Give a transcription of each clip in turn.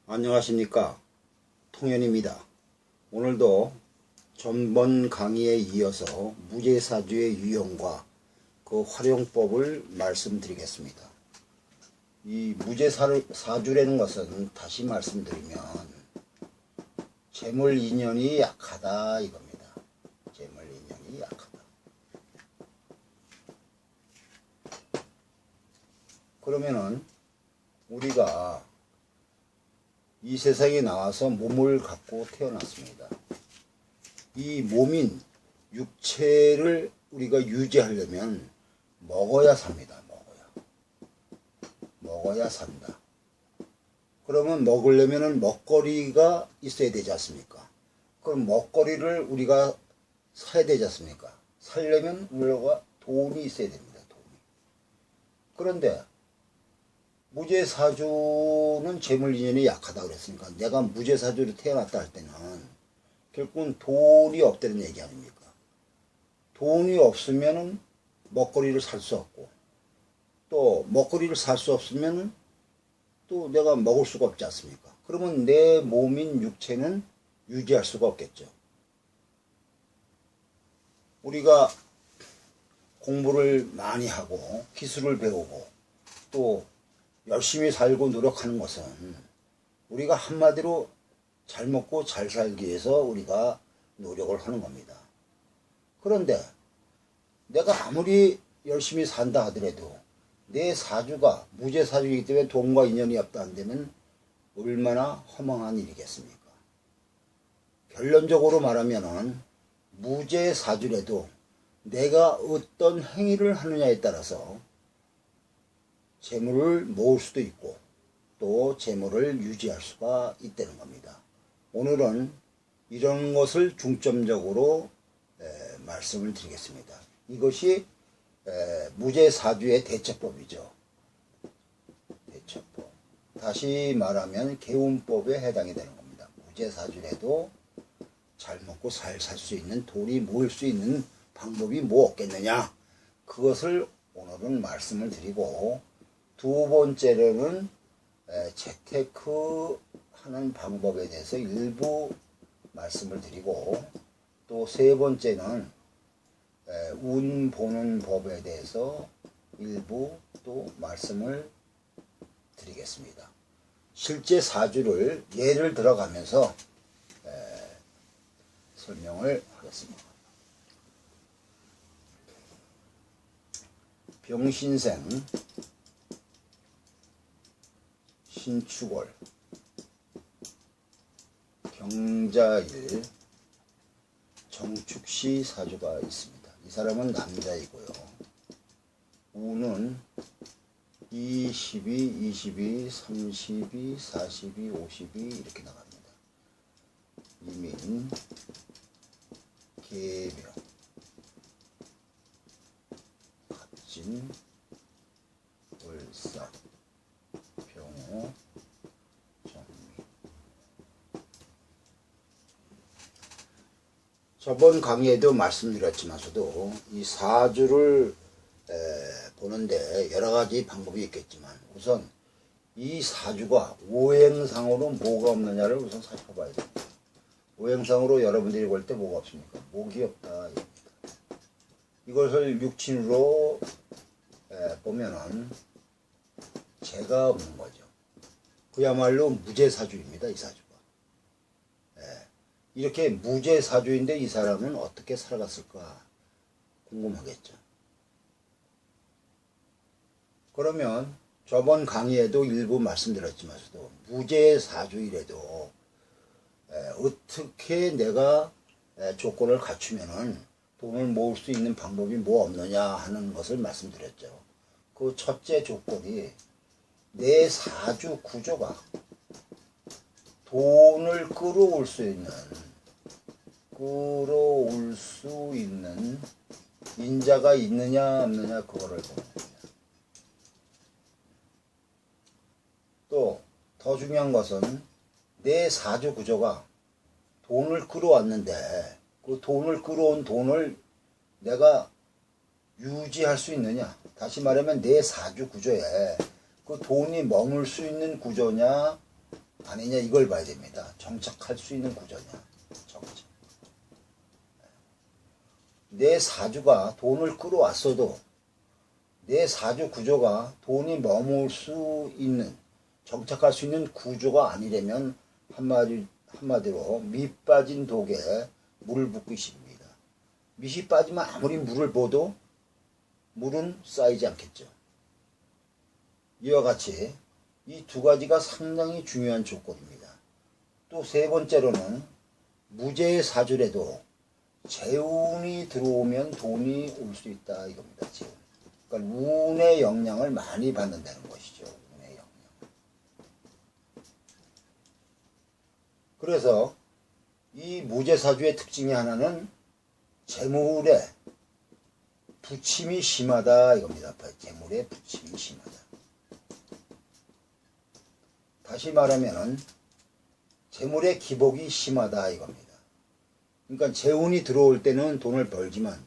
안녕하십니까, 통현입니다. 오늘도 전번 강의에 이어서 무제사주의 유형과 그 활용법을 말씀드리겠습니다. 이 무제사주라는 것은 다시 말씀드리면 재물 인연이 약하다 이겁니다. 재물 인연이 약하다. 그러면은 우리가 이 세상에 나와서 몸을 갖고 태어났습니다. 이 몸인 육체를 우리가 유지하려면 먹어야 삽니다. 먹어야 산다. 그러면 먹으려면 먹거리가 있어야 되지 않습니까? 그럼 먹거리를 우리가 사야 되지 않습니까? 살려면 우리가 돈이 있어야 됩니다. 돈이. 그런데 무제사주는 재물인연이 약하다 그랬으니까 내가 무제사주로 태어났다 할 때는 결국은 돈이 없다는 얘기 아닙니까? 돈이 없으면 먹거리를 살 수 없고 또 먹거리를 살 수 없으면 또 내가 먹을 수가 없지 않습니까? 그러면 내 몸인 육체는 유지할 수가 없겠죠. 우리가 공부를 많이 하고 기술을 배우고 또 열심히 살고 노력하는 것은 우리가 한마디로 잘 먹고 잘 살기 위해서 우리가 노력을 하는 겁니다. 그런데 내가 아무리 열심히 산다 하더라도 내 사주가 무제사주이기 때문에 돈과 인연이 없다 한다면 얼마나 허망한 일이겠습니까? 결론적으로 말하면은 무제사주라도 내가 어떤 행위를 하느냐에 따라서 재물을 모을 수도 있고 또 재물을 유지할 수가 있다는 겁니다. 오늘은 이런 것을 중점적으로 말씀을 드리겠습니다. 이것이 무제사주의 대처법이죠. 대처법. 다시 말하면 개운법에 해당이 되는 겁니다. 무제사주라도 잘 먹고 살 수 있는, 돈이 모을 수 있는 방법이 뭐 없겠느냐, 그것을 오늘은 말씀을 드리고, 두 번째로는 재테크 하는 방법에 대해서 일부 말씀을 드리고, 또 세 번째는 운 보는 법에 대해서 일부 또 말씀을 드리겠습니다. 실제 사주를 예를 들어가면서 설명을 하겠습니다. 병신생, 신축월, 경자일, 정축시 사주가 있습니다. 이 사람은 남자이고요. 운은 22, 22, 32, 42, 52 이렇게 나갑니다. 이민, 계명, 갑진, 월삭, 병호, 정미. 저번 강의에도 말씀드렸지만서도 이 사주를 보는데 여러 가지 방법이 있겠지만 우선 이 사주가 오행상으로 뭐가 없느냐를 우선 살펴봐야 됩니다. 오행상으로 여러분들이 볼 때 뭐가 없습니까? 목이 없다. 이것을 육친으로 보면은 재가 없는 거죠. 그야말로 무제사주입니다. 이 사주가. 이렇게 무제사주인데 이 사람은 어떻게 살아갔을까 궁금하겠죠. 그러면 저번 강의에도 일부 말씀드렸지만서도 무제사주이라도 어떻게 내가 조건을 갖추면은 돈을 모을 수 있는 방법이 뭐 없느냐 하는 것을 말씀드렸죠. 그 첫째 조건이 내 사주 구조가 돈을 끌어올 수 있는 인자가 있느냐 없느냐 그거를 보는 겁니다. 또 더 중요한 것은 내 사주 구조가 돈을 끌어왔는데 그 돈을 끌어온 돈을 내가 유지할 수 있느냐, 다시 말하면 내 사주 구조에 그 돈이 머물 수 있는 구조냐 아니냐 이걸 봐야 됩니다. 정착할 수 있는 구조냐. 정착. 내 사주가 돈을 끌어왔어도 내 사주 구조가 돈이 머물 수 있는 정착할 수 있는 구조가 아니라면 한마디로 밑 빠진 독에 물을 붓기 쉽니다. 밑이 빠지면 아무리 물을 부어도 물은 쌓이지 않겠죠. 이와 같이 이 두 가지가 상당히 중요한 조건입니다. 또 세 번째로는 무제의 사주래도 재운이 들어오면 돈이 올 수 있다 이겁니다. 재운. 그러니까 운의 영향을 많이 받는다는 것이죠. 운의 영향. 그래서 이 무제사주의 특징이 하나는 재물에 부침이 심하다 이겁니다. 재물에 부침이 심하다. 다시 말하면 재물의 기복이 심하다 이겁니다. 그러니까 재운이 들어올 때는 돈을 벌지만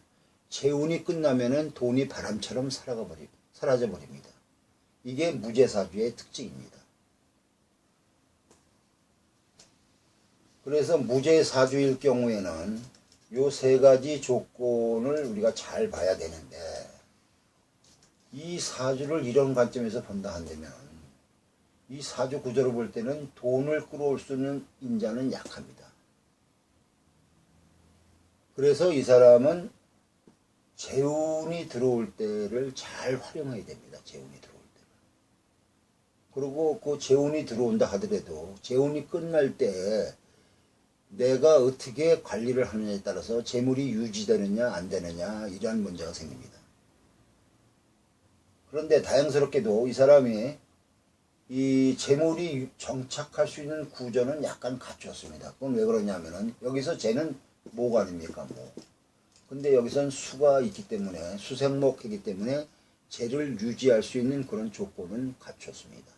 재운이 끝나면은 돈이 바람처럼 사라져 버립니다. 이게 무제사주의 특징입니다. 그래서 무제사주일 경우에는 요 세 가지 조건을 우리가 잘 봐야 되는데 이 사주를 이런 관점에서 본다 한다면 이 사주 구조를 볼 때는 돈을 끌어올 수 있는 인자는 약합니다. 그래서 이 사람은 재운이 들어올 때를 잘 활용해야 됩니다. 재운이 들어올 때를. 그리고 그 재운이 들어온다 하더라도 재운이 끝날 때 내가 어떻게 관리를 하느냐에 따라서 재물이 유지되느냐 안 되느냐 이러한 문제가 생깁니다. 그런데 다행스럽게도 이 사람이 이 재물이 정착할 수 있는 구조는 약간 갖췄습니다. 그건 왜 그러냐면은 여기서 재는 뭐가 아닙니까? 뭐. 근데 여기선 수가 있기 때문에 수생목이기 때문에 재를 유지할 수 있는 그런 조건은 갖췄습니다.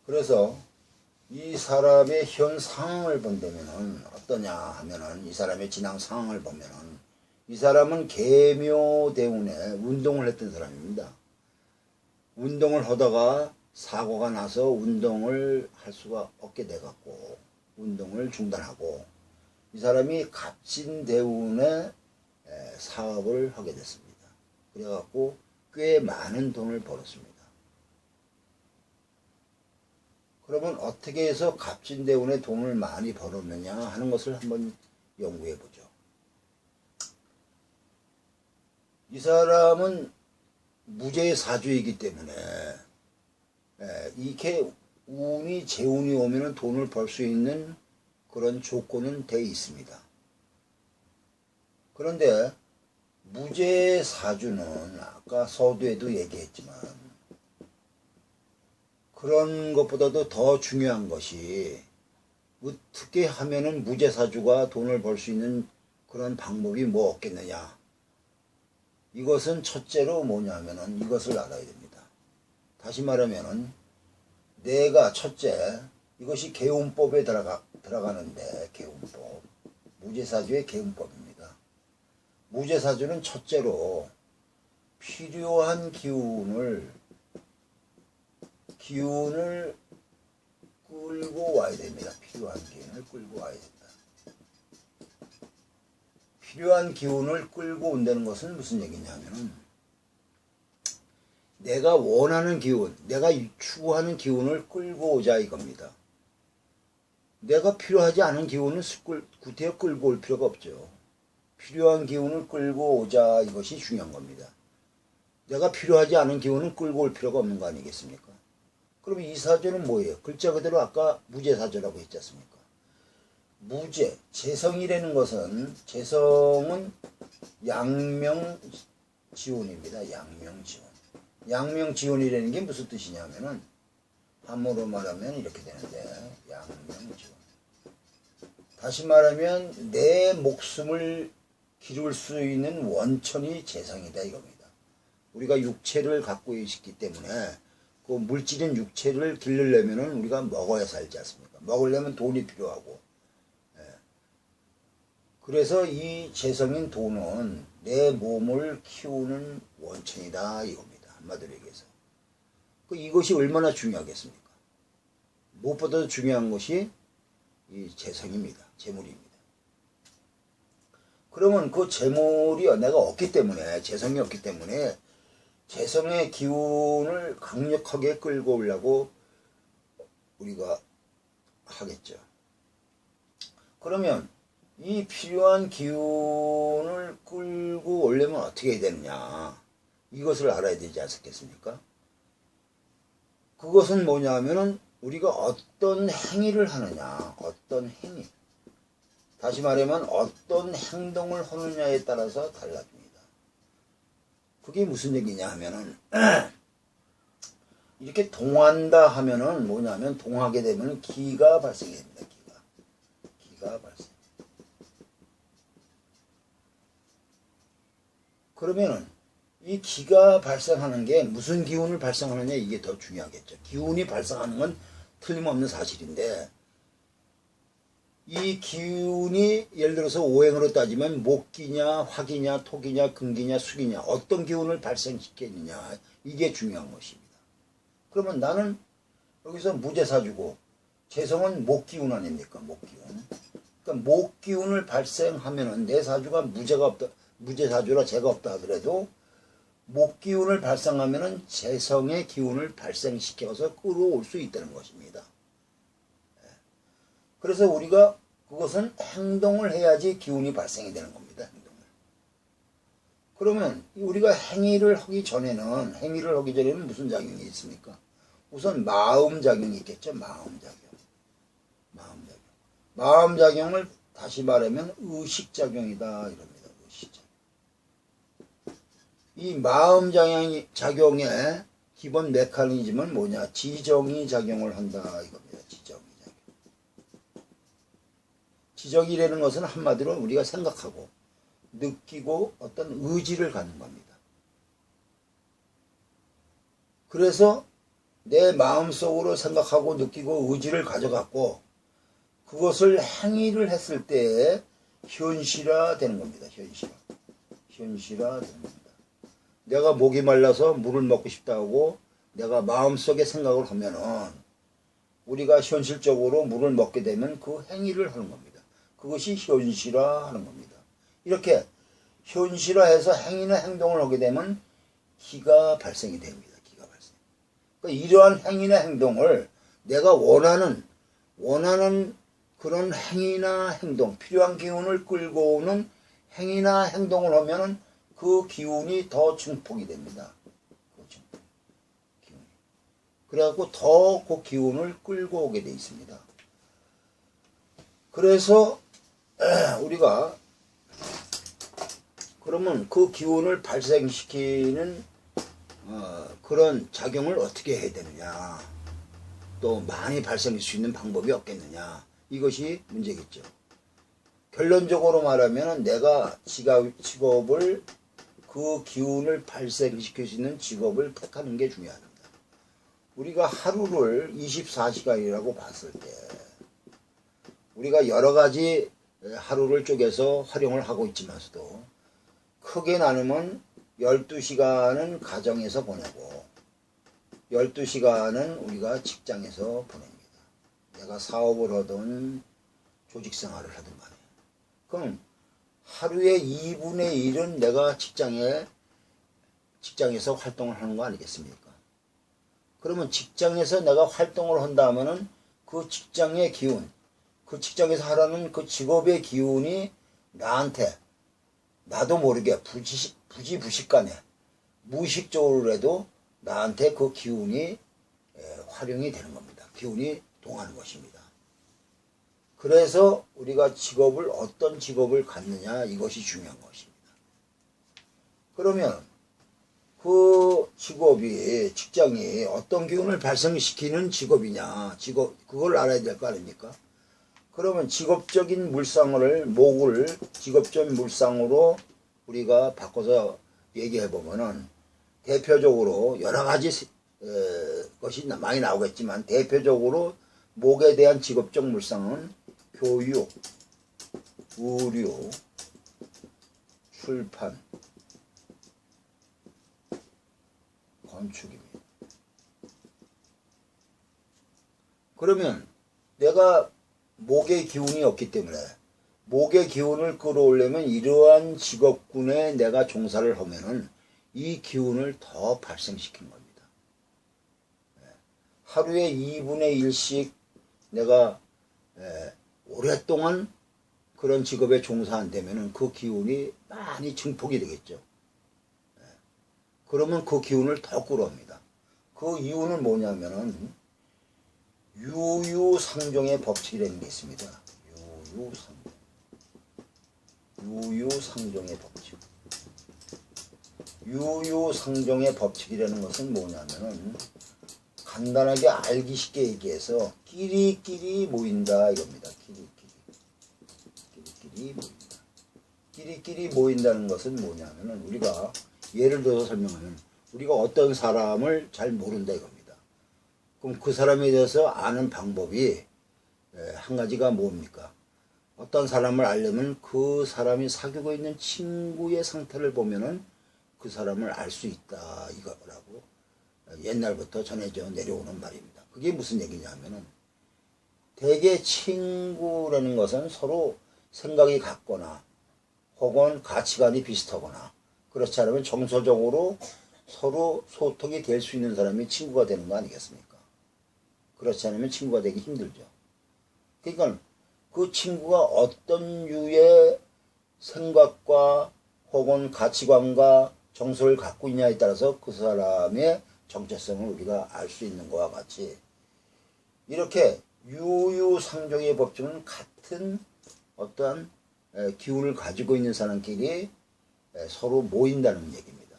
그래서 이 사람의 현 상황을 본다면은 어떠냐 하면은 이 사람의 진행 상황을 보면은 이 사람은 계묘대운에 운동을 했던 사람입니다. 운동을 하다가 사고가 나서 운동을 할 수가 없게 돼갖고 운동을 중단하고 이 사람이 갑진대운에 사업을 하게 됐습니다. 그래갖고 꽤 많은 돈을 벌었습니다. 그러면 어떻게 해서 갑진대운에 돈을 많이 벌었느냐 하는 것을 한번 연구해 보죠. 이 사람은 무제사주이기 때문에 이렇게 운이 재운이 오면 돈을 벌 수 있는 그런 조건은 돼 있습니다. 그런데 무제사주는 아까 서두에도 얘기했지만 그런 것보다도 더 중요한 것이 어떻게 하면은 무제사주가 돈을 벌 수 있는 그런 방법이 뭐 없겠느냐. 이것은 첫째로 뭐냐면은 이것을 알아야 됩니다. 다시 말하면은 내가 첫째 이것이 계운법에 들어가는데 계운법 무제사주의 계운법입니다. 무제사주는 첫째로 필요한 기운을 끌고 와야 됩니다. 필요한 기운을 끌고 와야 된다. 필요한 기운을 끌고 온다는 것은 무슨 얘기냐면은 내가 원하는 기운, 내가 추구하는 기운을 끌고 오자 이겁니다. 내가 필요하지 않은 기운은 구태여 끌고 올 필요가 없죠. 필요한 기운을 끌고 오자 이것이 중요한 겁니다. 내가 필요하지 않은 기운은 끌고 올 필요가 없는 거 아니겠습니까? 그럼 이 사주는 뭐예요? 글자 그대로 아까 무제사주라고 했지 않습니까? 무제, 재성이라는 것은 재성은 양명지운입니다. 양명지운. 양명지운이라는 게 무슨 뜻이냐면은 한문으로 말하면 이렇게 되는데 양명지운. 다시 말하면 내 목숨을 기를 수 있는 원천이 재성이다 이겁니다. 우리가 육체를 갖고 있기 때문에 그 물질인 육체를 기르려면은 우리가 먹어야 살지 않습니까? 먹으려면 돈이 필요하고. 그래서 이 재성인 돈은 내 몸을 키우는 원천이다 이겁니다. 한마디로 얘기해서. 이것이 얼마나 중요하겠습니까? 무엇보다도 중요한 것이 이 재성입니다. 재물입니다. 그러면 그 재물이 내가 없기 때문에, 재성이 없기 때문에 재성의 기운을 강력하게 끌고 오려고 우리가 하겠죠. 그러면 이 필요한 기운을 끌고 오려면 어떻게 해야 되느냐, 이것을 알아야 되지 않겠습니까? 그것은 뭐냐 하면은 우리가 어떤 행위를 하느냐, 어떤 행위, 다시 말하면 어떤 행동을 하느냐에 따라서 달라집니다. 그게 무슨 얘기냐 하면은 이렇게 동한다 하면은 뭐냐면, 동하게 되면 기가 발생이 됩니다. 기가 발생. 그러면은 이 기가 발생하는 게 무슨 기운을 발생하느냐, 이게 더 중요하겠죠. 기운이 발생하는 건 틀림없는 사실인데, 이 기운이 예를 들어서 오행으로 따지면 목기냐 화기냐 토기냐 금기냐 수기냐, 어떤 기운을 발생시켰느냐, 이게 중요한 것입니다. 그러면 나는 여기서 무제사주고 재성은 목기운 아닙니까? 목기운. 그러니까 목기운을 발생하면은 내 사주가 무제가 없다, 무제사주라 재가 없다 하더라도 목기운을 발생하면은 재성의 기운을 발생시켜서 끌어올 수 있다는 것입니다. 그래서 우리가 그것은 행동을 해야지 기운이 발생이 되는 겁니다. 행동을. 그러면 우리가 행위를 하기 전에는 무슨 작용이 있습니까? 우선 마음작용이 있겠죠. 마음작용을 다시 말하면 의식작용이다 이럽니다. 의식작용. 이 마음작용의 기본 메커니즘은 뭐냐? 지정이 작용을 한다 이겁니다. 지정이라는 것은 한마디로 우리가 생각하고 느끼고 어떤 의지를 갖는 겁니다. 그래서 내 마음속으로 생각하고 느끼고 의지를 가져갖고 그것을 행위를 했을 때 현실화되는 겁니다. 현실화되는 겁니다. 내가 목이 말라서 물을 먹고 싶다고 내가 마음속에 생각을 하면은 우리가 현실적으로 물을 먹게 되면 그 행위를 하는 겁니다. 그것이 현실화하는 겁니다. 이렇게 현실화해서 행위나 행동을 하게 되면 기가 발생이 됩니다. 기가 발생. 그러니까 이러한 행위나 행동을 내가 원하는 그런 행위나 행동, 필요한 기운을 끌고 오는 행위나 행동을 하면은 그 기운이 더 증폭이 됩니다. 그래갖고 더 그 기운을 끌고 오게 돼 있습니다. 그래서 우리가 그러면 그 기운을 발생시키는 그런 작용을 어떻게 해야 되느냐, 또 많이 발생할 수 있는 방법이 없겠느냐, 이것이 문제겠죠. 결론적으로 말하면 내가 직업을, 그 기운을 발생시킬 수 있는 직업을 택하는 게 중요합니다. 우리가 하루를 24시간이라고 봤을 때 우리가 여러 가지 하루를 쪼개서 활용을 하고 있지만서도 크게 나누면 12시간은 가정에서 보내고 12시간은 우리가 직장에서 보냅니다. 내가 사업을 하든 조직생활을 하든 간에. 그럼 하루의 2분의 1은 내가 직장에서 활동을 하는 거 아니겠습니까? 그러면 직장에서 내가 활동을 한다면은 그 직장의 기운, 그 직장에서 하라는 그 직업의 기운이 나한테 나도 모르게 부지부식간에 무의식적으로라도 나한테 그 기운이 활용이 되는 겁니다. 기운이 동하는 것입니다. 그래서 우리가 어떤 직업을 갖느냐, 이것이 중요한 것입니다. 그러면 그 직장이 어떤 기운을 발생시키는 직업이냐, 그걸 알아야 될 거 아닙니까? 그러면 직업적인 목을 직업적인 물상으로 우리가 바꿔서 얘기해 보면은 대표적으로 여러 가지 것이 많이 나오겠지만 대표적으로 목에 대한 직업적 물상은 교육, 의료, 출판, 건축입니다. 그러면 내가 목의 기운이 없기 때문에 목의 기운을 끌어올려면 이러한 직업군에 내가 종사를 하면은 이 기운을 더 발생시키는 겁니다. 하루에 2분의 1씩 내가 오랫동안 그런 직업에 종사 안 되면은 그 기운이 많이 증폭이 되겠죠. 그러면 그 기운을 더 끌어옵니다. 그 이유는 뭐냐면은 유유상종의 법칙이라는 게 있습니다. 유유상종의 법칙. 유유상종의 법칙이라는 것은 뭐냐면은 간단하게 알기 쉽게 얘기해서 끼리끼리 모인다 이겁니다. 끼리끼리 모인다. 끼리끼리 모인다는 것은 뭐냐면은 우리가 예를 들어서 설명하면 우리가 어떤 사람을 잘 모른다 이겁니다. 그럼 그 사람에 대해서 아는 방법이 한 가지가 뭡니까? 어떤 사람을 알려면 그 사람이 사귀고 있는 친구의 상태를 보면은 그 사람을 알 수 있다 이거라고 옛날부터 전해져 내려오는 말입니다. 그게 무슨 얘기냐 하면은 대개 친구라는 것은 서로 생각이 같거나 혹은 가치관이 비슷하거나 그렇지 않으면 정서적으로 서로 소통이 될 수 있는 사람이 친구가 되는 거 아니겠습니까? 그렇지 않으면 친구가 되기 힘들죠. 그러니까 그 친구가 어떤 유의 생각과 혹은 가치관과 정서를 갖고 있냐에 따라서 그 사람의 정체성을 우리가 알 수 있는 것과 같이 이렇게 유유상종의 법칙은 같은 어떠한 기운을 가지고 있는 사람끼리 서로 모인다는 얘기입니다.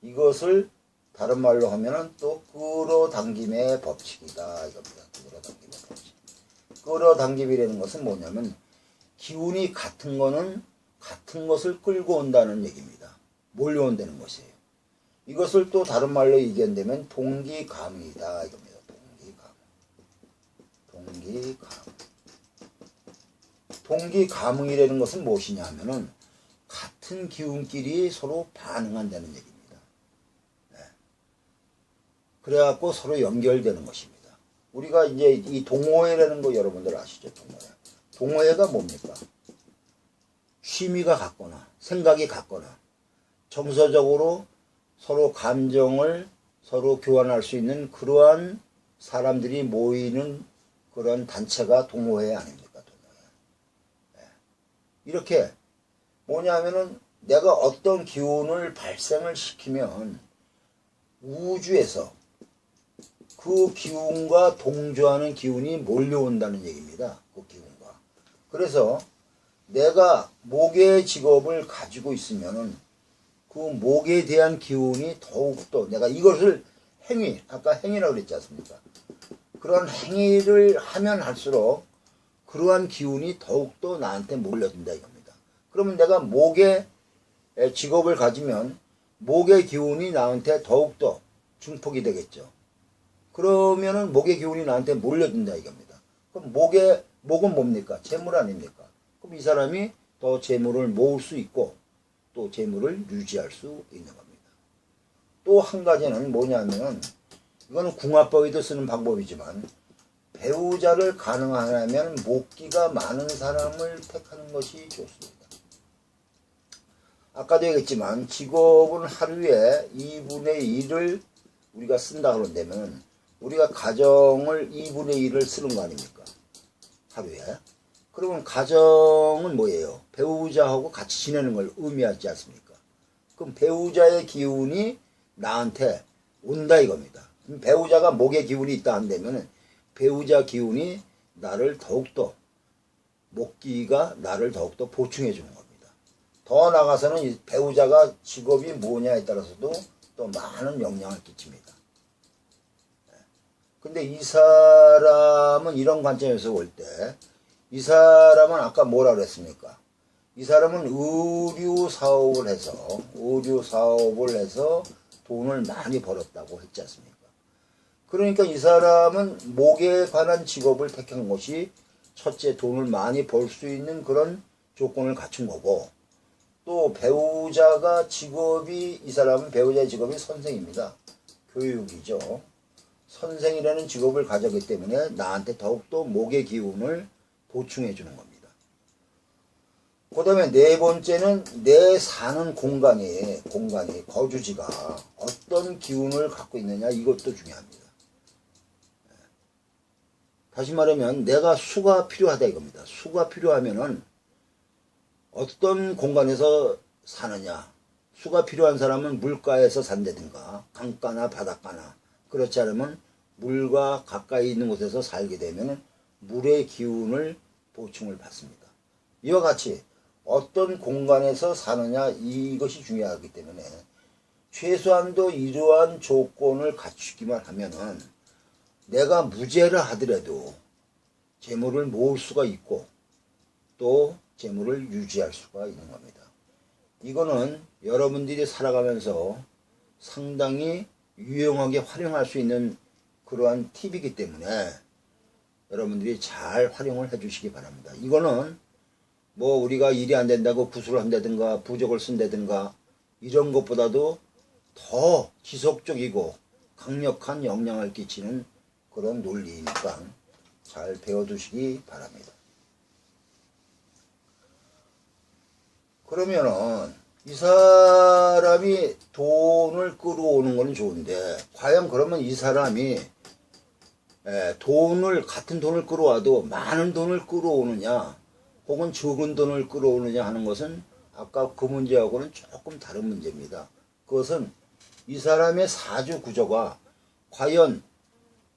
이것을 다른 말로 하면은 또 끌어당김의 법칙이다 이겁니다. 끌어당김의 법칙. 끌어당김이라는 것은 뭐냐면 기운이 같은 거는 같은 것을 끌고 온다는 얘기입니다. 몰려온다는 것이에요. 이것을 또 다른 말로 얘기한다면 동기감이다 이겁니다. 동기감. 동기감이라는 것은 무엇이냐 하면은 같은 기운끼리 서로 반응한다는 얘기입니다. 그래갖고 서로 연결되는 것입니다. 우리가 이제 이 동호회라는 거 여러분들 아시죠? 동호회가 뭡니까? 취미가 같거나 생각이 같거나 정서적으로 서로 감정을 서로 교환할 수 있는 그러한 사람들이 모이는 그런 단체가 동호회 아닙니까? 동호회. 이렇게 뭐냐면은 내가 어떤 기운을 발생을 시키면 우주에서 그 기운과 동조하는 기운이 몰려온다는 얘기입니다. 그 기운과. 그래서 내가 목의 직업을 가지고 있으면은 그 목에 대한 기운이 더욱더 내가 이것을 행위, 아까 행위라고 그랬지 않습니까? 그런 행위를 하면 할수록 그러한 기운이 더욱더 나한테 몰려든다 이겁니다. 그러면 내가 목의 직업을 가지면 목의 기운이 나한테 더욱더 증폭이 되겠죠. 그러면은 목의 기운이 나한테 몰려든다 이겁니다. 그럼 목은 뭡니까? 재물 아닙니까? 그럼 이 사람이 더 재물을 모을 수 있고 또 재물을 유지할 수 있는 겁니다. 또 한 가지는 뭐냐면 이거는 궁합법에도 쓰는 방법이지만 배우자를 가능하면 목기가 많은 사람을 택하는 것이 좋습니다. 아까도 얘기했지만 직업은 하루에 2분의 1을 우리가 쓴다 그런다면 우리가 가정을 2분의 1을 쓰는 거 아닙니까? 하루에. 그러면 가정은 뭐예요? 배우자하고 같이 지내는 걸 의미하지 않습니까? 그럼 배우자의 기운이 나한테 온다 이겁니다. 그럼 배우자가 목의 기운이 있다 한다면 배우자 기운이 나를 더욱더 목기가 나를 더욱더 보충해 주는 겁니다. 더 나아가서는 이 배우자가 직업이 뭐냐에 따라서도 또 많은 영향을 끼칩니다. 근데 이 사람은 이런 관점에서 볼 때 이 사람은 아까 뭐라 그랬습니까? 이 사람은 의류 사업을 해서 돈을 많이 벌었다고 했지 않습니까? 그러니까 이 사람은 목에 관한 직업을 택한 것이 첫째 돈을 많이 벌 수 있는 그런 조건을 갖춘 거고 또 배우자가 이 사람은 배우자의 직업이 선생입니다. 교육이죠. 선생이라는 직업을 가졌기 때문에 나한테 더욱더 목의 기운을 보충해 주는 겁니다. 그 다음에 네 번째는 내 사는 공간이 거주지가 어떤 기운을 갖고 있느냐, 이것도 중요합니다. 다시 말하면 내가 수가 필요하다 이겁니다. 수가 필요하면은 어떤 공간에서 사느냐. 수가 필요한 사람은 물가에서 산다든가 강가나 바닷가나, 그렇지 않으면 물과 가까이 있는 곳에서 살게 되면 물의 기운을 보충을 받습니다. 이와 같이 어떤 공간에서 사느냐, 이것이 중요하기 때문에 최소한도 이러한 조건을 갖추기만 하면은 내가 무죄를 하더라도 재물을 모을 수가 있고 또 재물을 유지할 수가 있는 겁니다. 이거는 여러분들이 살아가면서 상당히 유용하게 활용할 수 있는 그러한 팁이기 때문에 여러분들이 잘 활용을 해 주시기 바랍니다. 이거는 뭐 우리가 일이 안 된다고 구술을 한다든가 부적을 쓴다든가 이런 것보다도 더 지속적이고 강력한 영향을 끼치는 그런 논리니까 잘 배워두시기 바랍니다. 그러면은 이 사람이 돈을 끌어오는 건 좋은데 과연 그러면 이 사람이 같은 돈을 끌어와도 많은 돈을 끌어오느냐 혹은 적은 돈을 끌어오느냐 하는 것은 아까 그 문제하고는 조금 다른 문제입니다. 그것은 이 사람의 사주 구조가 과연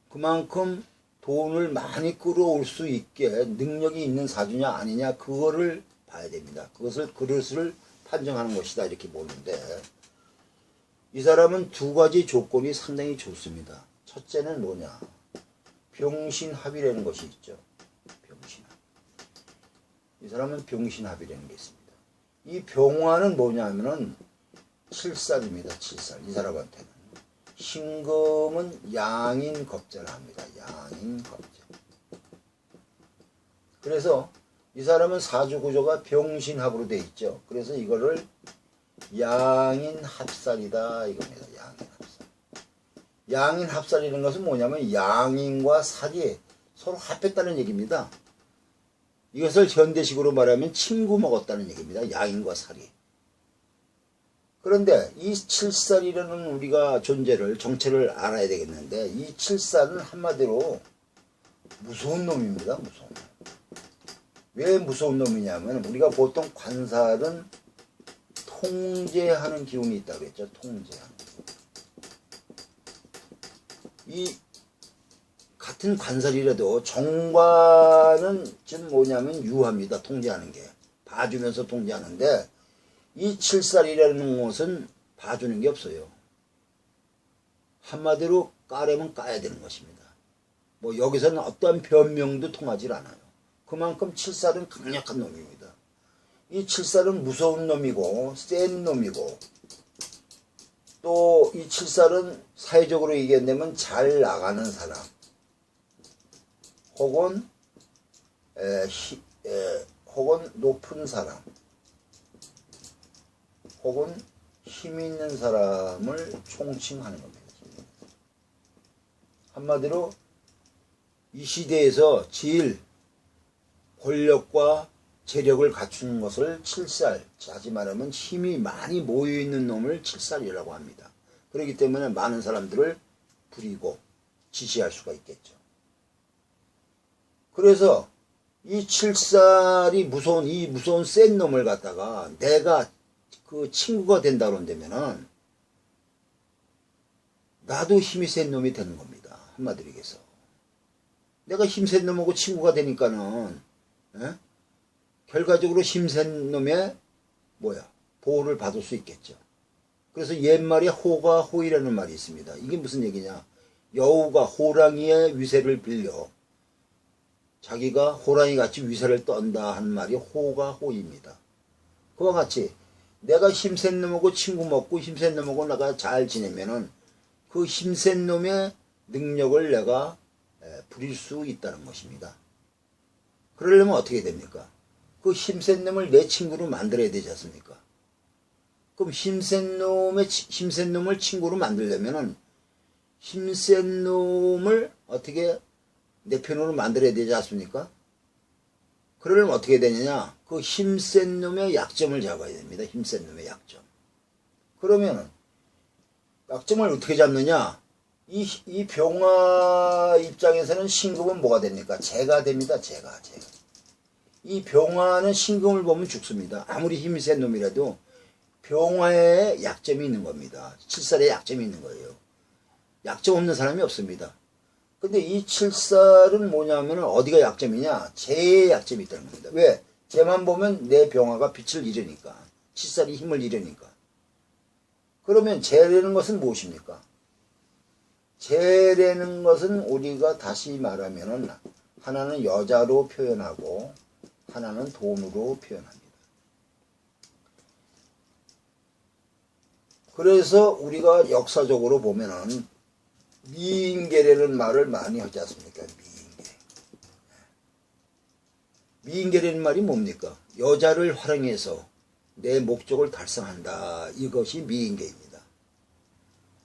그만큼 돈을 많이 끌어올 수 있게 능력이 있는 사주냐 아니냐, 그거를 봐야 됩니다. 그것을 판정하는 것이다 이렇게 보는데, 이 사람은 두 가지 조건이 상당히 좋습니다. 첫째는 뭐냐, 병신합이라는 것이 있죠. 병신합. 이 사람은 병신합이라는 게 있습니다. 이 병화는 뭐냐면은 칠살입니다. 칠살. 이 사람한테는 신금은 양인겁자를 합니다. 양인겁자. 그래서 이 사람은 사주구조가 병신합으로 되어 있죠. 그래서 이거를 양인합살이다 이겁니다. 양인합살. 양인합살이라는 것은 뭐냐면 양인과 살이 서로 합했다는 얘기입니다. 이것을 현대식으로 말하면 친구 먹었다는 얘기입니다. 양인과 살이. 그런데 이 칠살이라는 우리가 정체를 알아야 되겠는데, 이 칠살은 한마디로 무서운 놈입니다. 무서운 놈. 왜 무서운 놈이냐면 우리가 보통 관살은 통제하는 기운이 있다고 그랬죠. 통제하는. 이 같은 관살이라도 정관은 지금 뭐냐면 유합니다. 통제하는 게. 봐주면서 통제하는데 이 칠살이라는 것은 봐주는 게 없어요. 한마디로 까려면 까야 되는 것입니다. 뭐 여기서는 어떠한 변명도 통하지 않아요. 그만큼 칠살은 강력한 놈입니다. 이 칠살은 무서운 놈이고 센 놈이고, 또 이 칠살은 사회적으로 얘기한다면 잘 나가는 사람 혹은 혹은 높은 사람 혹은 힘 있는 사람을 총칭하는 겁니다. 한마디로 이 시대에서 제일 권력과 재력을 갖추는 것을 칠살, 다시 말하면 힘이 많이 모여있는 놈을 칠살이라고 합니다. 그렇기 때문에 많은 사람들을 부리고 지시할 수가 있겠죠. 그래서 이 칠살이 무서운 센 놈을 갖다가 내가 그 친구가 된다 그런다면은 나도 힘이 센 놈이 되는 겁니다. 한마디로 얘기해서. 내가 힘센 놈하고 친구가 되니까는 결과적으로 힘센 놈의 보호를 받을 수 있겠죠. 그래서 옛말에 호가 호이라는 말이 있습니다. 이게 무슨 얘기냐, 여우가 호랑이의 위세를 빌려 자기가 호랑이같이 위세를 떤다 하는 말이 호가 호입니다. 그와 같이 내가 힘센 놈하고 친구 먹고 힘센 놈하고 내가 잘 지내면은 그 힘센 놈의 능력을 내가 부릴 수 있다는 것입니다. 그러려면 어떻게 됩니까? 그 힘센 놈을 내 친구로 만들어야 되지 않습니까? 그럼 힘센 놈을 친구로 만들려면은 힘센 놈을 어떻게 내 편으로 만들어야 되지 않습니까? 그러려면 어떻게 되느냐? 그 힘센 놈의 약점을 잡아야 됩니다. 힘센 놈의 약점. 그러면은 약점을 어떻게 잡느냐? 이 병화 입장에서는 신금은 뭐가 됩니까? 재가 됩니다. 재가. 이 병화는 신금을 보면 죽습니다. 아무리 힘이 센 놈이라도 병화에 약점이 있는 겁니다. 칠살에 약점이 있는 거예요. 약점 없는 사람이 없습니다. 근데 이 칠살은 뭐냐면 어디가 약점이냐? 재에 약점이 있다는 겁니다. 왜? 재만 보면 내 병화가 빛을 잃으니까. 칠살이 힘을 잃으니까. 그러면 재라는 것은 무엇입니까? 재라는 것은 우리가 다시 말하면은 하나는 여자로 표현하고 하나는 돈으로 표현합니다. 그래서 우리가 역사적으로 보면은 미인계라는 말을 많이 하지 않습니까? 미인계라는 말이 뭡니까? 여자를 활용해서 내 목적을 달성한다. 이것이 미인계입니다.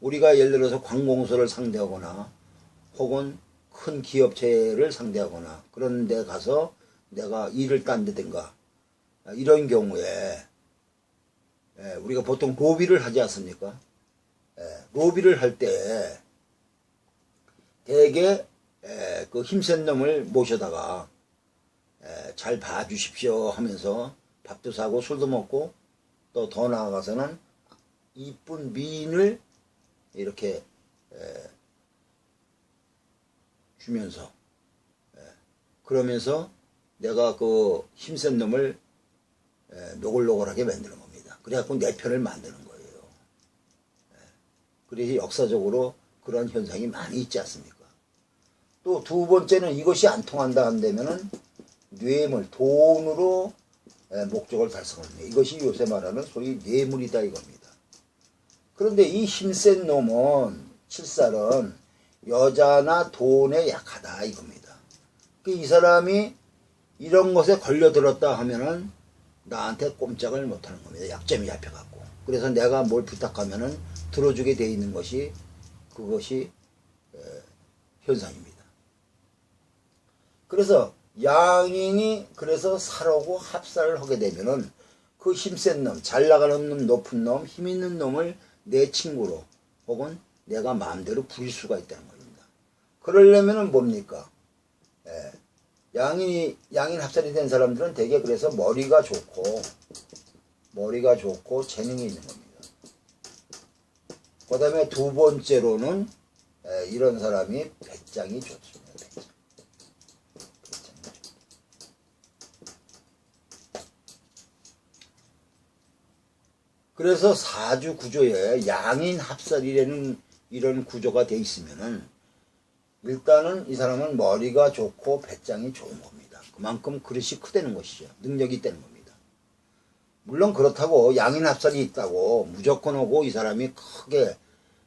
우리가 예를 들어서 관공서를 상대하거나 혹은 큰 기업체를 상대하거나 그런 데 가서 내가 일을 딴다든가 이런 경우에 우리가 보통 로비를 하지 않습니까? 로비를 할 때 대개 그 힘센 놈을 모셔다가 잘 봐주십시오 하면서 밥도 사고 술도 먹고 또 더 나아가서는 이쁜 미인을 이렇게 주면서 그러면서 내가 그 힘센 놈을 노골노골하게 만드는 겁니다. 그래갖고 내 편을 만드는 거예요. 그래서 역사적으로 그런 현상이 많이 있지 않습니까? 또 두 번째는 이것이 안 통한다 한다면은 뇌물, 돈으로 목적을 달성합니다. 이것이 요새 말하는 소위 뇌물이다 이겁니다. 그런데 이 힘센 놈은 칠살은 여자나 돈에 약하다 이겁니다. 이 사람이 이런 것에 걸려들었다 하면은 나한테 꼼짝을 못하는 겁니다. 약점이 잡혀갖고. 그래서 내가 뭘 부탁하면은 들어주게 돼 있는 것이 그것이 현상입니다. 그래서 양인이 그래서 살하고 합살을 하게 되면은 그 힘센 놈, 잘 나가는 놈, 높은 놈, 힘 있는 놈을 내 친구로 혹은 내가 마음대로 부릴 수가 있다는 겁니다. 그러려면은 뭡니까? 양인 합살이 된 사람들은 되게 그래서 머리가 좋고 재능이 있는 겁니다. 그 다음에 두 번째로는 이런 사람이 배짱이 좋습니다. 그래서 사주 구조에 양인 합살이라는 이런 구조가 돼 있으면은 일단은 이 사람은 머리가 좋고 배짱이 좋은 겁니다. 그만큼 그릇이 크다는 것이죠. 능력이 있다는 겁니다. 물론 그렇다고 양인 합살이 있다고 무조건 오고 이 사람이 크게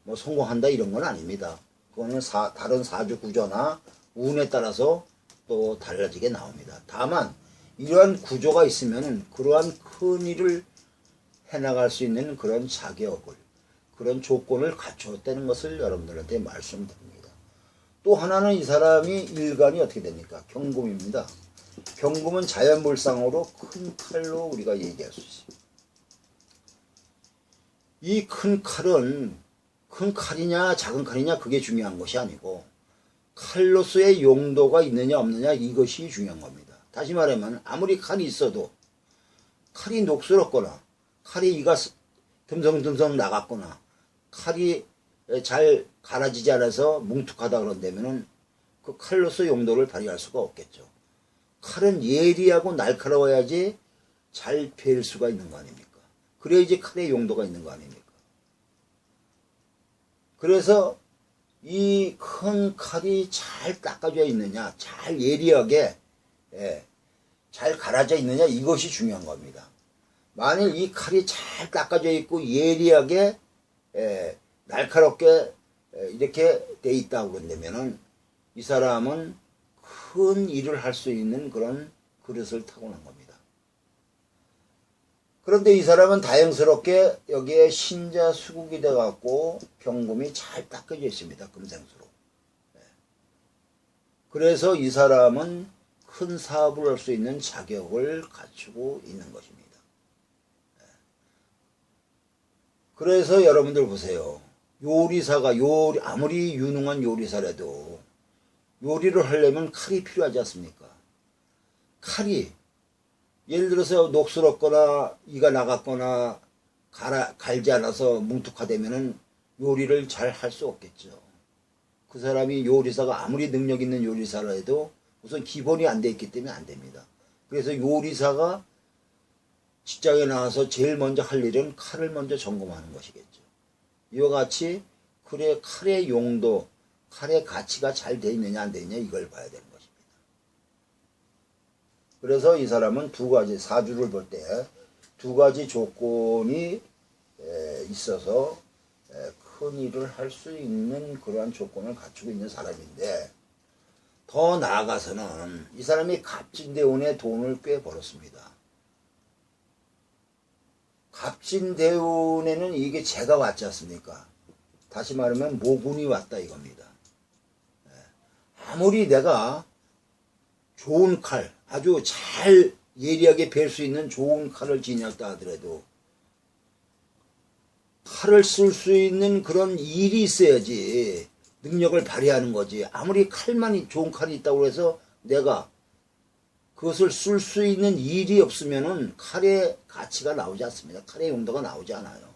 뭐 성공한다 이런 건 아닙니다. 그거는 다른 사주 구조나 운에 따라서 또 달라지게 나옵니다. 다만 이러한 구조가 있으면 그러한 큰 일을 해나갈 수 있는 그런 자격을 그런 조건을 갖추었다는 것을 여러분들한테 말씀드립니다. 또 하나는 이 사람이 일간이 어떻게 됩니까? 경금입니다. 경금은 자연불상으로 큰 칼로 우리가 얘기할 수 있습니다. 이 큰 칼은 큰 칼이냐 작은 칼이냐 그게 중요한 것이 아니고 칼로서의 용도가 있느냐 없느냐 이것이 중요한 겁니다. 다시 말하면 아무리 칼이 있어도 칼이 녹슬었거나 칼이 이가 듬성듬성 나갔거나 칼이 잘 갈아지지 않아서 뭉툭하다 그런다면은 그 칼로서 용도를 발휘할 수가 없겠죠. 칼은 예리하고 날카로워야지 잘 벨 수가 있는 거 아닙니까? 그래야지 칼의 용도가 있는 거 아닙니까? 그래서 이 큰 칼이 잘 닦아져 있느냐, 잘 예리하게 잘 갈아져 있느냐 이것이 중요한 겁니다. 만일 이 칼이 잘 닦아져 있고 예리하게 날카롭게 이렇게 돼 있다고 그런다면은 이 사람은 큰 일을 할 수 있는 그런 그릇을 타고난 겁니다. 그런데 이 사람은 다행스럽게 여기에 신자 수국이 돼갖고 병금이 잘 닦여져 있습니다. 금생수로. 그래서 이 사람은 큰 사업을 할 수 있는 자격을 갖추고 있는 것입니다. 그래서 여러분들 보세요. 요리사가 아무리 유능한 요리사라도 요리를 하려면 칼이 필요하지 않습니까? 칼이 예를 들어서 녹슬었거나 이가 나갔거나 갈지 않아서 뭉툭하다면은 요리를 잘 할 수 없겠죠. 그 사람이 요리사가 아무리 능력 있는 요리사라 해도 우선 기본이 안 돼 있기 때문에 안 됩니다. 그래서 요리사가 직장에 나와서 제일 먼저 할 일은 칼을 먼저 점검하는 것이겠죠. 이와 같이 그래 칼의 용도, 칼의 가치가 잘 돼 있느냐 안 돼 있느냐 이걸 봐야 되는 것입니다. 그래서 이 사람은 두 가지 사주를 볼 때 두 가지 조건이 있어서 큰 일을 할 수 있는 그러한 조건을 갖추고 있는 사람인데, 더 나아가서는 이 사람이 갑진대운에 돈을 꽤 벌었습니다. 갑진대운에는 이게 재가 왔지 않습니까? 다시 말하면 모군이 왔다 이겁니다. 아무리 내가 좋은 칼, 아주 잘 예리하게 벨 수 있는 좋은 칼을 지녔다 하더라도 칼을 쓸 수 있는 그런 일이 있어야지 능력을 발휘하는 거지. 아무리 좋은 칼이 있다고 해서 내가 그것을 쓸 수 있는 일이 없으면은 칼의 가치가 나오지 않습니다. 칼의 용도가 나오지 않아요.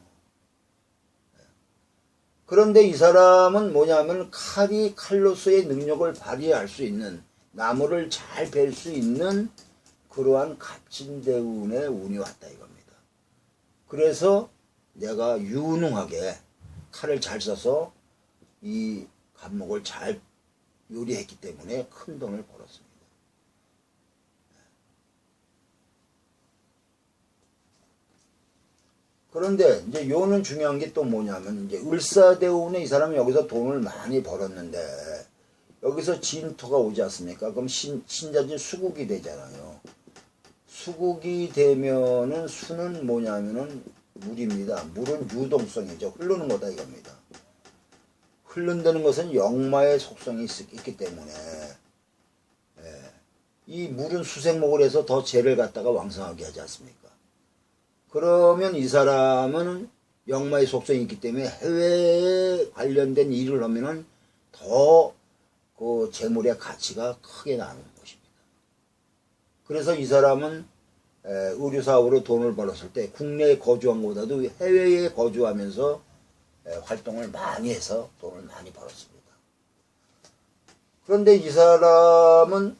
그런데 이 사람은 뭐냐면 칼이 칼로서의 능력을 발휘할 수 있는, 나무를 잘 벨 수 있는 그러한 갑진대운의 운이 왔다 이겁니다. 그래서 내가 유능하게 칼을 잘 써서 이 갑목을 잘 요리했기 때문에 큰 돈을 벌었습니다. 그런데 이제 요는 중요한 게 또 뭐냐면, 이제 을사대운에 이 사람은 여기서 돈을 많이 벌었는데 여기서 진토가 오지 않습니까? 그럼 신자진 수국이 되잖아요. 수국이 되면은 수는 뭐냐면은 물입니다. 물은 유동성이죠. 흐르는 거다 이겁니다. 흐른다는 것은 역마의 속성이 있기 때문에 이 물은 수생목을 해서 더 재를 갖다가 왕성하게 하지 않습니까? 그러면 이 사람은 역마의 속성이 있기 때문에 해외에 관련된 일을 하면은 더 그 재물의 가치가 크게 나는 것입니다. 그래서 이 사람은 의류사업으로 돈을 벌었을 때 국내에 거주한 것보다도 해외에 거주하면서 활동을 많이 해서 돈을 많이 벌었습니다. 그런데 이 사람은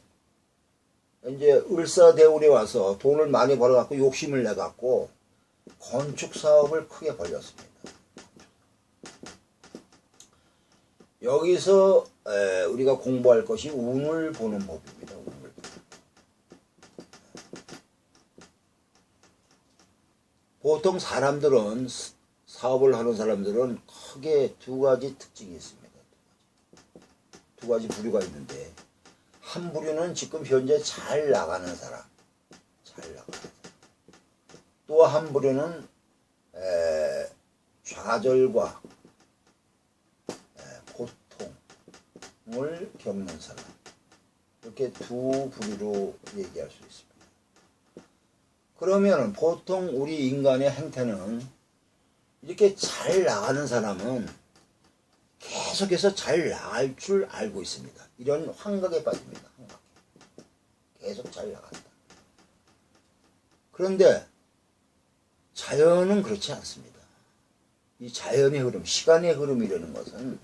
이제 을사대운에 와서 돈을 많이 벌어갖고 욕심을 내갖고 건축사업을 크게 벌렸습니다. 여기서 우리가 공부할 것이 운을 보는 법입니다. 운을 보는. 보통 사람들은, 사업을 하는 사람들은 크게 두 가지 특징이 있습니다. 두 가지 부류가 있는데, 한 부류는 지금 현재 잘 나가는 사람, 또 한 부류는 좌절과 고통을 겪는 사람, 이렇게 두 부류로 얘기할 수 있습니다. 그러면 보통 우리 인간의 행태는 이렇게 잘 나가는 사람은 계속해서 잘 나갈 줄 알고 있습니다. 이런 환각에 빠집니다. 환각. 계속 잘 나간다. 그런데 자연은 그렇지 않습니다. 이 자연의 흐름, 시간의 흐름이라는 것은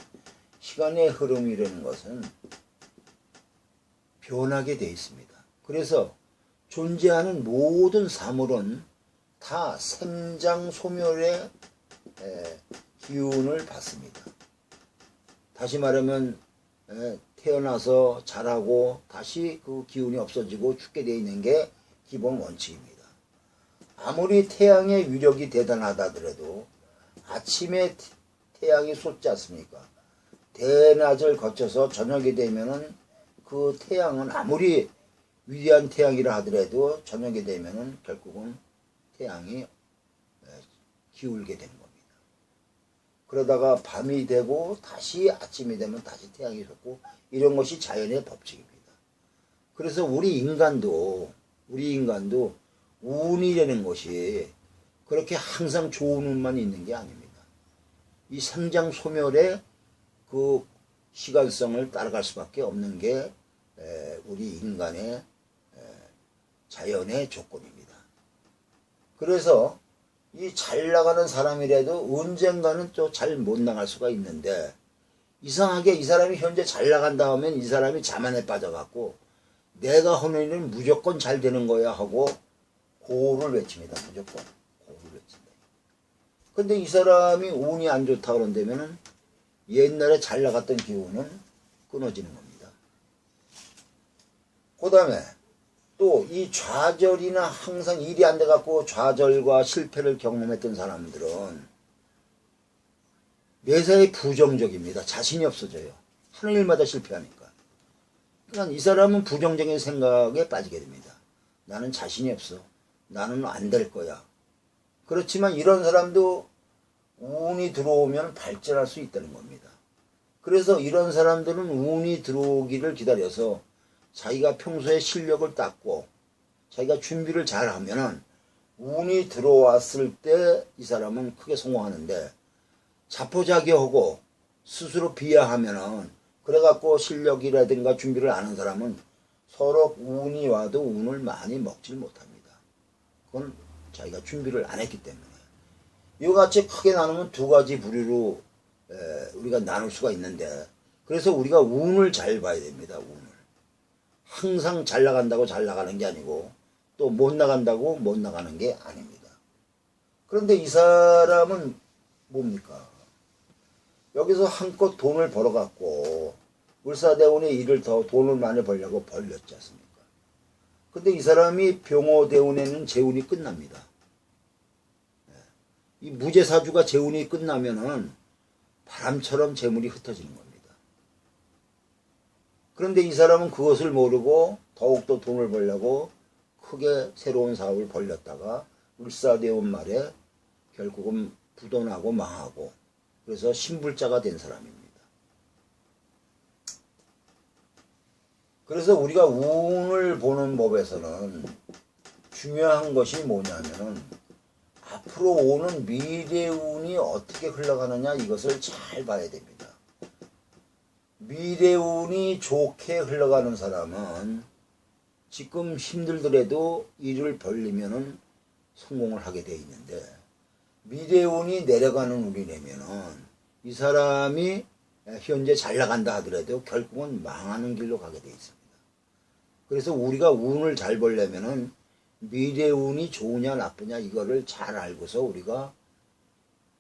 변하게 되어 있습니다. 그래서 존재하는 모든 사물은 다 생장소멸의 기운을 받습니다. 다시 말하면 태어나서 자라고 다시 그 기운이 없어지고 죽게 되어 있는 게 기본 원칙입니다. 아무리 태양의 위력이 대단하다 하더라도 아침에 태양이 솟지 않습니까? 대낮을 거쳐서 저녁이 되면은 그 태양은 아무리 위대한 태양이라 하더라도 저녁이 되면은 결국은 태양이 기울게 되는 겁니다. 그러다가 밤이 되고 다시 아침이 되면 다시 태양이 솟고 이런 것이 자연의 법칙입니다. 그래서 우리 인간도 운이라는 것이 그렇게 항상 좋은 운만 있는 게 아닙니다. 이 생장 소멸의 그 시간성을 따라갈 수밖에 없는 게 우리 인간의 자연의 조건입니다. 그래서 이 잘 나가는 사람이라도 언젠가는 또 잘 못 나갈 수가 있는데 이상하게 이 사람이 현재 잘 나간다 하면 이 사람이 자만에 빠져갖고 내가 하는 일은 무조건 잘 되는 거야 하고 고를 외칩니다. 무조건 고를 외친다. 근데 이 사람이 운이 안 좋다 그런다면은 옛날에 잘 나갔던 기운은 끊어지는 겁니다. 그 다음에 또 이 좌절이나 항상 일이 안 돼갖고 좌절과 실패를 경험했던 사람들은 매사에 부정적입니다. 자신이 없어져요. 하는 일마다 실패하니까. 그러니까 이 사람은 부정적인 생각에 빠지게 됩니다. 나는 자신이 없어. 나는 안 될 거야. 그렇지만 이런 사람도 운이 들어오면 발전할 수 있다는 겁니다. 그래서 이런 사람들은 운이 들어오기를 기다려서 자기가 평소에 실력을 닦고 자기가 준비를 잘 하면은 운이 들어왔을 때 이 사람은 크게 성공하는데 자포자기하고 스스로 비하하면은 그래갖고 실력이라든가 준비를 안 한 사람은 서로 운이 와도 운을 많이 먹질 못합니다. 그건 자기가 준비를 안 했기 때문에. 이와 같이 크게 나누면 두 가지 부류로 우리가 나눌 수가 있는데 그래서 우리가 운을 잘 봐야 됩니다. 운을. 항상 잘 나간다고 잘 나가는 게 아니고 또 못 나간다고 못 나가는 게 아닙니다. 그런데 이 사람은 뭡니까? 여기서 한껏 돈을 벌어갖고 을사대운의 일을 더 돈을 많이 벌려고 벌렸지 않습니까? 근데 이 사람이 병호대운에는 재운이 끝납니다. 이 무제사주가 재운이 끝나면은 바람처럼 재물이 흩어지는 겁니다. 그런데 이 사람은 그것을 모르고 더욱더 돈을 벌려고 크게 새로운 사업을 벌렸다가 을사대운 말에 결국은 부도나고 망하고 그래서 신불자가 된 사람입니다. 그래서 우리가 운을 보는 법에서는 중요한 것이 뭐냐면은 앞으로 오는 미래운이 어떻게 흘러가느냐 이것을 잘 봐야 됩니다. 미래운이 좋게 흘러가는 사람은 지금 힘들더라도 일을 벌리면은 성공을 하게 돼 있는데 미래운이 내려가는 운이라면은 이 사람이 현재 잘 나간다 하더라도 결국은 망하는 길로 가게 돼 있습니다. 그래서 우리가 운을 잘 보려면은 미래운이 좋으냐 나쁘냐 이거를 잘 알고서 우리가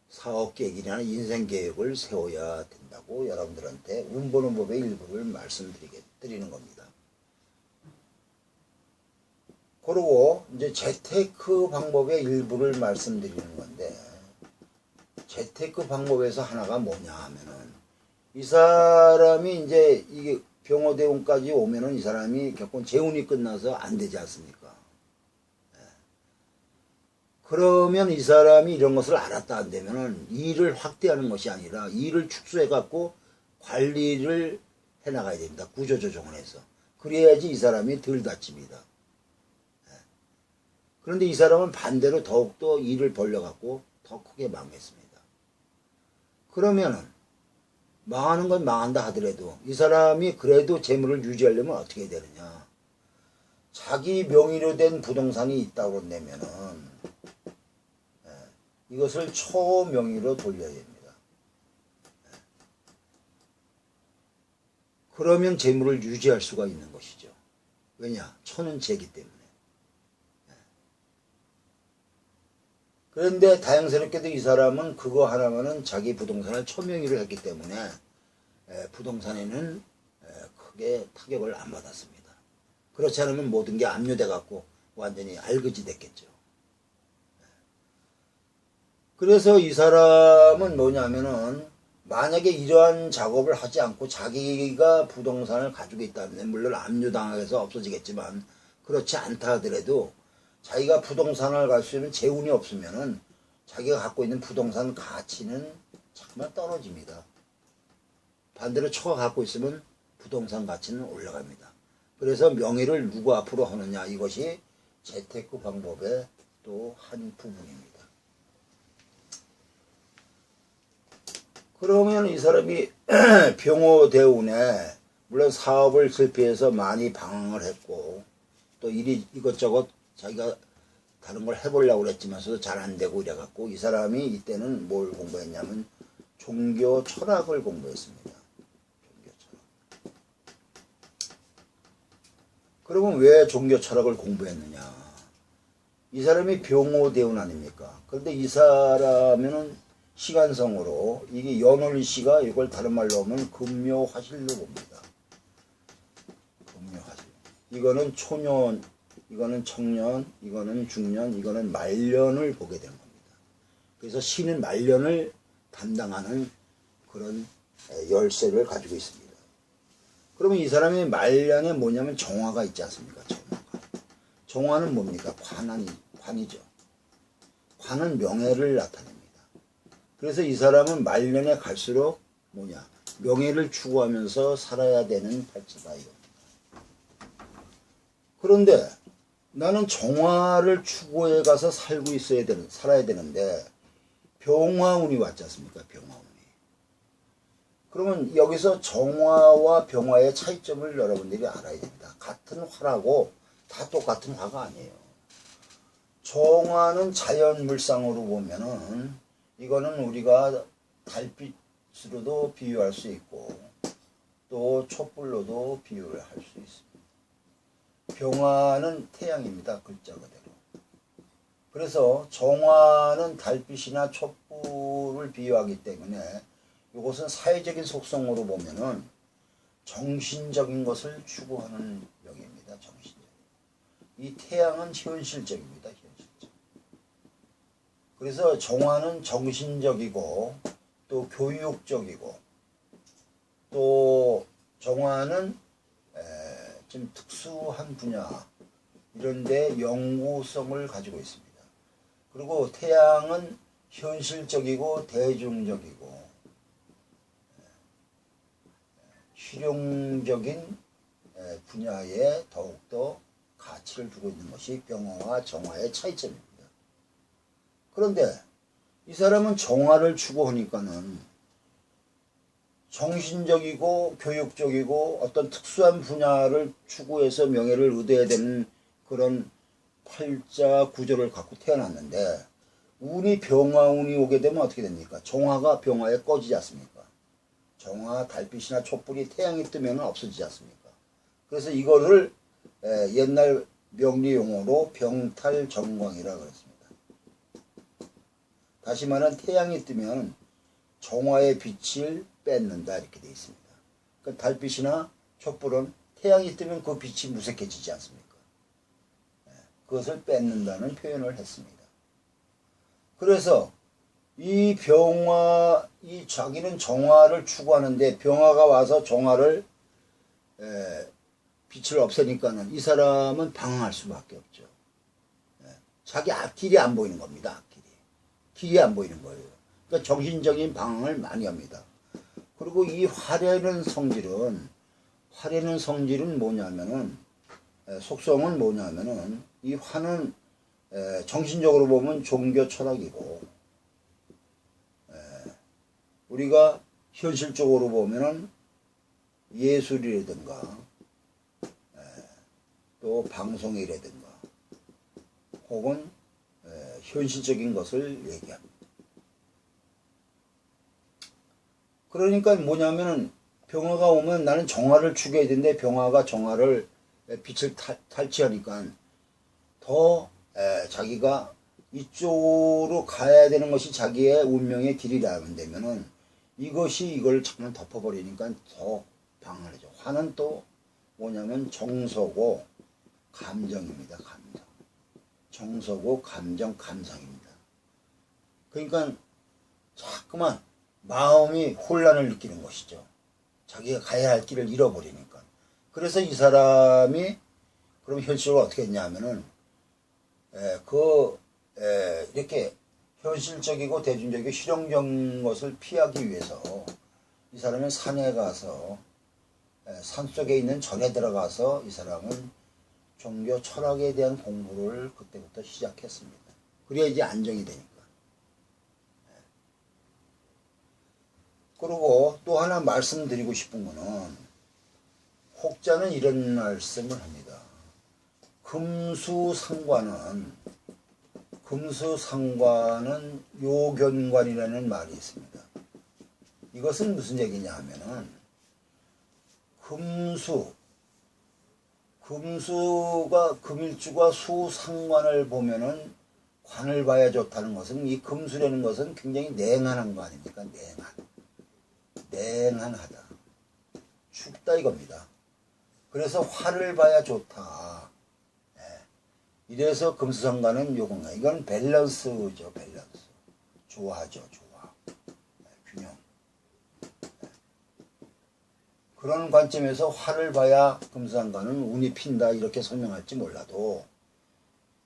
사업계획이나 인생계획을 세워야 된다고 여러분들한테 운 보는 법의 일부를 말씀드리는 겁니다. 그리고 이제 재테크 방법의 일부를 말씀드리는 건데 재테크 방법에서 하나가 뭐냐 하면은 이 사람이 이제 이게 병호대운까지 오면은 이 사람이 결국 재운이 끝나서 안 되지 않습니까? 그러면 이 사람이 이런 것을 알았다 안 되면은 일을 확대하는 것이 아니라 일을 축소해 갖고 관리를 해 나가야 됩니다. 구조조정을 해서. 그래야지 이 사람이 덜 다칩니다. 그런데 이 사람은 반대로 더욱더 일을 벌려 갖고 더 크게 망했습니다. 그러면은 망하는 건 망한다 하더라도 이 사람이 그래도 재물을 유지하려면 어떻게 해야 되느냐. 자기 명의로 된 부동산이 있다고 한다면은 이것을 초명의로 돌려야 됩니다. 그러면 재물을 유지할 수가 있는 것이죠. 왜냐? 초는 재기 때문에. 그런데 다행스럽게도 이 사람은 그거 하나만은 자기 부동산을 초명의로 했기 때문에 부동산에는 크게 타격을 안 받았습니다. 그렇지 않으면 모든 게 압류돼 갖고 완전히 알그지 됐겠죠. 그래서 이 사람은 뭐냐면은 만약에 이러한 작업을 하지 않고 자기가 부동산을 가지고 있다면 물론 압류당해서 없어지겠지만 그렇지 않다 하더라도 자기가 부동산을 갈 수 있는 재운이 없으면은 자기가 갖고 있는 부동산 가치는 자꾸만 떨어집니다. 반대로 처가 갖고 있으면 부동산 가치는 올라갑니다. 그래서 명의를 누구 앞으로 하느냐, 이것이 재테크 방법의 또 한 부분입니다. 그러면 이 사람이 병호대운에 물론 사업을 실패해서 많이 방황을 했고 또 이것저것 자기가 다른 걸 해보려고 그랬지만서도 잘 안 되고 이래갖고 이 사람이 이때는 뭘 공부했냐면 종교 철학을 공부했습니다. 종교 철학. 그러면 왜 종교 철학을 공부했느냐? 이 사람이 병호대운 아닙니까? 그런데 이 사람은 시간성으로 이게 연월시가 이걸 다른 말로 하면 금묘화실로 봅니다. 금묘화실. 이거는 초년, 이거는 청년, 이거는 중년, 이거는 말년을 보게 되는 겁니다. 그래서 시는 말년을 담당하는 그런 열쇠를 가지고 있습니다. 그러면 이 사람의 말년에 뭐냐면 정화가 있지 않습니까? 정화가. 정화는 뭡니까? 관이죠. 관은 명예를 나타냅니다. 그래서 이 사람은 말년에 갈수록 뭐냐? 명예를 추구하면서 살아야 되는 팔자다 이겁니다. 그런데 나는 정화를 추구해 가서 살아야 되는데 병화운이 왔지 않습니까? 병화운이. 그러면 여기서 정화와 병화의 차이점을 여러분들이 알아야 됩니다. 같은 화라고 다 똑같은 화가 아니에요. 정화는 자연물상으로 보면은 이거는 우리가 달빛으로도 비유할 수 있고 또 촛불로도 비유를 할 수 있습니다. 병화는 태양입니다. 글자 그대로. 그래서 정화는 달빛이나 촛불을 비유하기 때문에 이것은 사회적인 속성으로 보면은 정신적인 것을 추구하는 명입니다. 정신적. 이 태양은 현실적입니다. 현실적. 그래서 정화는 정신적이고 또 교육적이고 또 정화는 좀 특수한 분야 이런데 연구성을 가지고 있습니다. 그리고 태양은 현실적이고 대중적이고 실용적인 분야에 더욱더 가치를 두고 있는 것이 병화와 정화의 차이점입니다. 그런데 이 사람은 정화를 추구하니까는 정신적이고 교육적이고 어떤 특수한 분야를 추구해서 명예를 얻어야 되는 그런 팔자 구조를 갖고 태어났는데 운이 병화운이 오게 되면 어떻게 됩니까? 정화가 병화에 꺼지지 않습니까? 정화, 달빛이나 촛불이 태양이 뜨면 없어지지 않습니까? 그래서 이거를 옛날 명리 용어로 병탈정광이라고 그랬습니다. 다시 말하면 태양이 뜨면 정화의 빛을 뺏는다 이렇게 되어 있습니다. 그러니까 달빛이나 촛불은 태양이 뜨면 그 빛이 무색해지지 않습니까? 그것을 뺏는다는 표현을 했습니다. 그래서 이 병화, 이 자기는 정화를 추구하는데 병화가 와서 정화를 빛을 없애니까는 이 사람은 방황할 수밖에 없죠. 자기 앞길이 안 보이는 겁니다. 앞길이. 길이 안 보이는 거예요. 그러니까 정신적인 방황을 많이 합니다. 그리고 이 화려는 성질은 뭐냐면은 속성은 뭐냐면은 이 화는 정신적으로 보면 종교 철학이고 우리가 현실적으로 보면은 예술이라든가 또 방송이라든가 혹은 현실적인 것을 얘기합니다. 그러니까 뭐냐면은 병화가 오면 나는 정화를 추구해야 되는데 병화가 정화를 빛을 탈취하니까 더 자기가 이쪽으로 가야 되는 것이 자기의 운명의 길이라면 되면은 이걸 잠깐 덮어버리니까 더 방황하죠. 화는 또 뭐냐면 정서고 감정입니다. 감정. 정서고 감정, 감상입니다. 그러니까 자꾸만 마음이 혼란을 느끼는 것이죠. 자기가 가야 할 길을 잃어버리니까. 그래서 이 사람이 그럼 현실적으로 어떻게 했냐 하면은 이렇게 현실적이고 대중적이고 실용적인 것을 피하기 위해서 이 사람은 산에 가서 산속에 있는 절에 들어가서 이 사람은 종교 철학에 대한 공부를 그때부터 시작했습니다. 그래야 이제 안정이 되니까. 그리고 또 하나 말씀드리고 싶은 거는 혹자는 이런 말씀을 합니다. 금수상관은 요견관이라는 말이 있습니다. 이것은 무슨 얘기냐 하면은 금일주가 수상관을 보면은 관을 봐야 좋다는 것은 이 금수라는 것은 굉장히 냉한한 거 아닙니까? 냉한하다. 춥다 이겁니다. 그래서 화를 봐야 좋다. 이래서 금수상관은 요건가. 이건 밸런스죠, 밸런스. 조화죠, 조화. 균형. 그런 관점에서 화를 봐야 금수상관은 운이 핀다 이렇게 설명할지 몰라도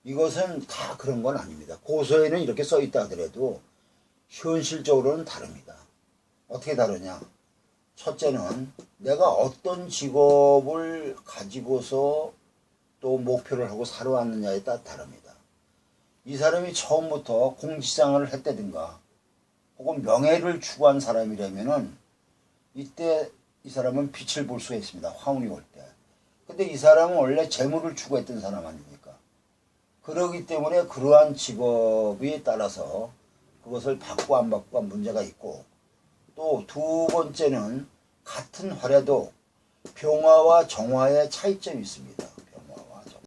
이것은 다 그런 건 아닙니다. 고서에는 이렇게 써 있다 하더라도 현실적으로는 다릅니다. 어떻게 다르냐? 첫째는 내가 어떤 직업을 가지고서 또 목표를 하고 살아왔느냐에 따라 다릅니다. 이 사람이 처음부터 공직생활을 했다든가 혹은 명예를 추구한 사람이라면은 이때 이 사람은 빛을 볼 수가 있습니다. 화운이 올 때. 근데 이 사람은 원래 재물을 추구했던 사람 아닙니까? 그러기 때문에 그러한 직업에 따라서 그것을 받고 안 받고가 문제가 있고, 또 두 번째는 같은 화래도 병화와 정화의 차이점이 있습니다.